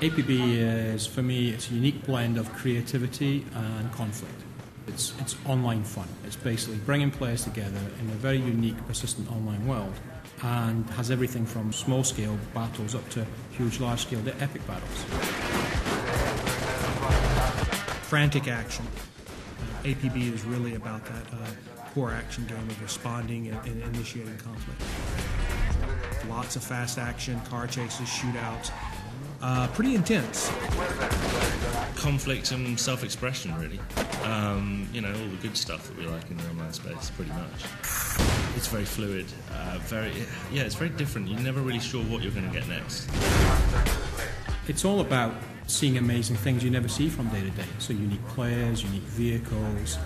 APB is, for me, it's a unique blend of creativity and conflict. It's online fun. It's basically bringing players together in a very unique, persistent online world, and has everything from small-scale battles up to huge, large-scale epic battles. Frantic action. APB is really about that core action game of responding and initiating conflict. Lots of fast action, car chases, shootouts. Pretty intense. Conflict and self-expression, really. All the good stuff that we like in the online space, pretty much. It's very fluid, it's very different. You're never really sure what you're going to get next. It's all about seeing amazing things you never see from day to day. So unique players, unique vehicles.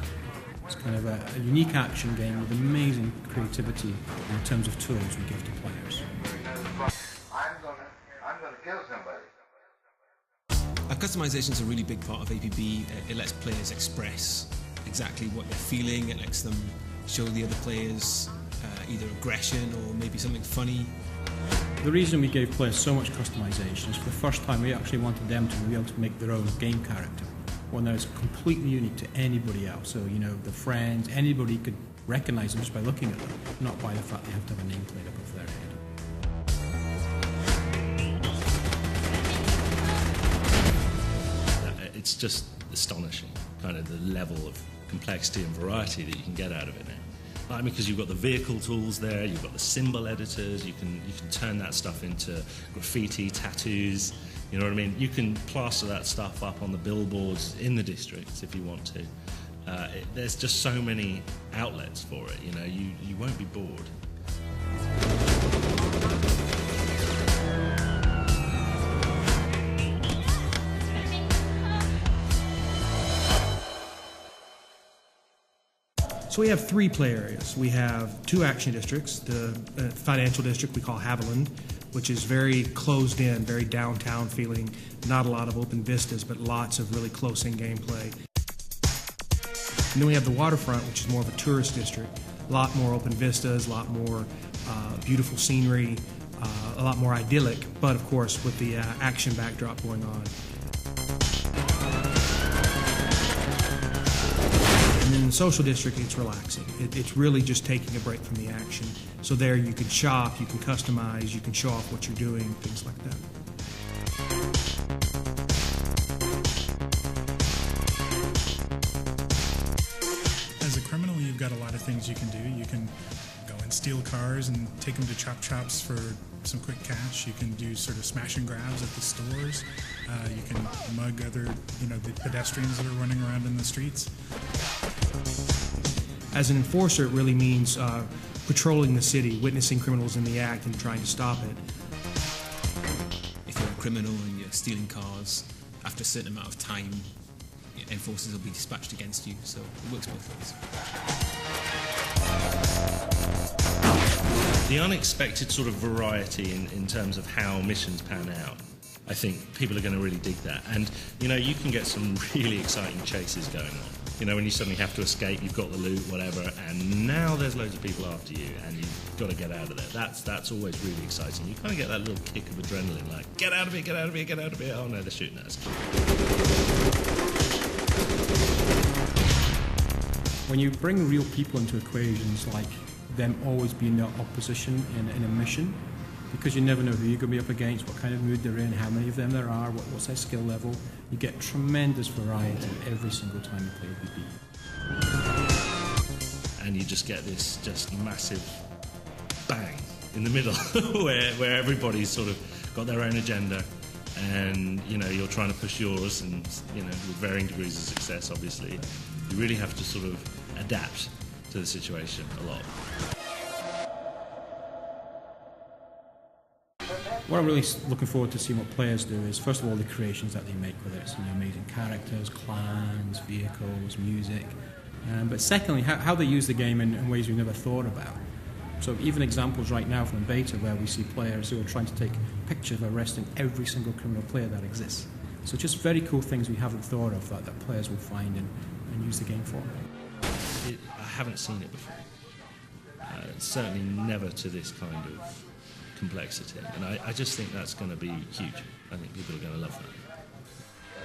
It's kind of a unique action game with amazing creativity in terms of tools we give to players. I'm gonna kill somebody. Customization is a really big part of APB. It lets players express exactly what they're feeling. It lets them show the other players either aggression or maybe something funny. The reason we gave players so much customization is for the first time we actually wanted them to be able to make their own game character, one that is completely unique to anybody else. So, their friends, anybody could recognize them just by looking at them, not by the fact they have to have a nameplate above their head. It's just astonishing, kind of the level of complexity and variety that you can get out of it now. Because you've got the vehicle tools there, you've got the symbol editors, you can turn that stuff into graffiti, tattoos, you know what I mean? You can plaster that stuff up on the billboards in the districts if you want to. There's just so many outlets for it, you won't be bored. So we have 3 play areas. We have 2 action districts. The financial district we call Haviland, which is very closed in, very downtown feeling, not a lot of open vistas, but lots of really close-in gameplay. And then we have the waterfront, which is more of a tourist district. A lot more open vistas, a lot more beautiful scenery, a lot more idyllic, but of course with the action backdrop going on. And then in the social district, it's relaxing. It's really just taking a break from the action. So there you can shop, you can customize, you can show off what you're doing, things like that. As a criminal, you've got a lot of things you can do. You can go and steal cars and take them to chop chops for some quick cash. You can do sort of smash and grabs at the stores. You can mug other, the pedestrians that are running around in the streets. As an enforcer, it really means patrolling the city, witnessing criminals in the act and trying to stop it. If you're a criminal and you're stealing cars, after a certain amount of time, enforcers will be dispatched against you, so it works both ways. The unexpected sort of variety in terms of how missions pan out, I think people are going to really dig that. And, you can get some really exciting chases going on. When you suddenly have to escape, you've got the loot, whatever, and now there's loads of people after you, and you've got to get out of there. That's always really exciting. You kind of get that little kick of adrenaline, like, get out of it, get out of it, get out of it. Oh no, they're shooting at us. When you bring real people into equations, like them always being in opposition in a mission, because you never know who you're going to be up against, what kind of mood they're in, how many of them there are, what's their skill level. You get tremendous variety every single time you play APB. And you just get this just massive bang in the middle where everybody's sort of got their own agenda, and you're trying to push yours, and with varying degrees of success, obviously. You really have to sort of adapt to the situation a lot. What I'm really looking forward to seeing what players do is, first of all, the creations that they make, whether it's amazing characters, clans, vehicles, music, but secondly, how they use the game in ways we've never thought about. So even examples right now from beta where we see players who are trying to take pictures of arresting every single criminal player that exists. So just very cool things we haven't thought of that players will find and use the game for. I haven't seen it before. Certainly never to this kind of complexity. And I just think that's going to be huge. I think people are going to love that.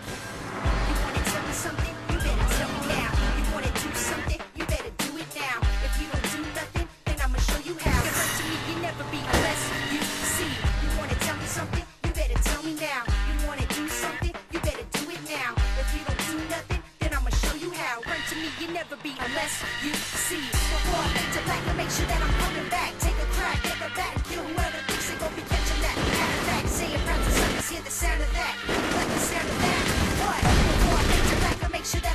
You wanna tell me something? You better tell me now. You wanna do something? You better do it now. If you don't do nothing, then I'ma show you how. Cause up to me, you never be unless you see. You wanna tell me something? You better tell me now. You wanna do something? You better do it now. If you don't do nothing, then I'ma show you how. Run to me, you never be unless you see. Before I make to black, I make sure that I'm coming back. Take a crack, get the bat, and kill whoever thinks they gon' be catching that. Matter of fact, say it proud to suckers, hear the sound of that. Like the sound of that. What? Before I make to black, I make sure that